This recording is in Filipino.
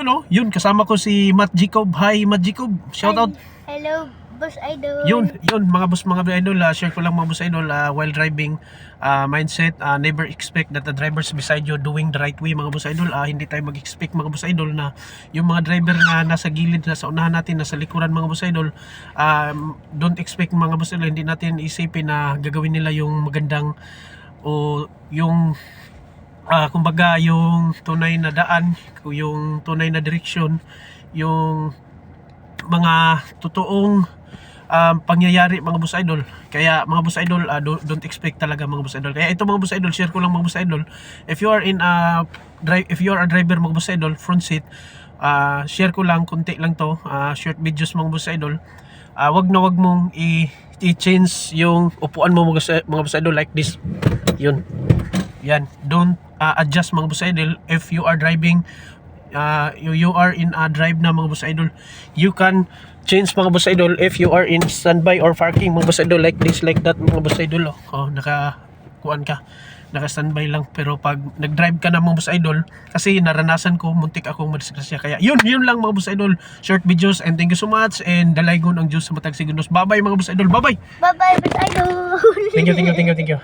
oh. Yun, kasama ko si Matt Jacob. Hi, Matt Jacob. Shout out. Hello, Boss Idol. Yun, mga boss, mga idol, share ko lang mga boss idol, while driving, mindset, never expect that the drivers beside you doing the right way mga boss idol. Hindi tayo mag-expect mga boss idol na yung mga driver na nasa gilid, nasa unahan natin, nasa likuran mga boss idol, don't expect mga boss idol, hindi natin isipin na gagawin nila yung magandang o yung kumbaga yung tunay na daan, yung tunay na direksyon, yung mga totoong pangyayari mga boss idol. Kaya mga boss idol, don't expect talaga mga boss idol. Kaya ito mga boss idol, share ko lang mga boss idol. If you are a driver mga boss idol, front seat, share ko lang, konti lang to, short videos mga boss idol. Wag mong i-change yung upuan mo mga boss idol like this. Yun. Yan, don't adjust mga boss idol if you are driving. You are in a drive na mga boss idol, you can change mga boss idol if you are in standby or parking mga boss idol, like this, like that mga boss idol. Naka-kuan ka, naka-standby lang. Pero pag nag-drive ka na mga boss idol, kasi naranasan ko, muntik akong madisgrasya. Kaya yun lang mga boss idol, short videos, and thank you so much, and dalaygon ang Diyos sa matag sigundos. Bye bye mga boss idol, bye bye. Bye-bye, Boss Idol. Thank you.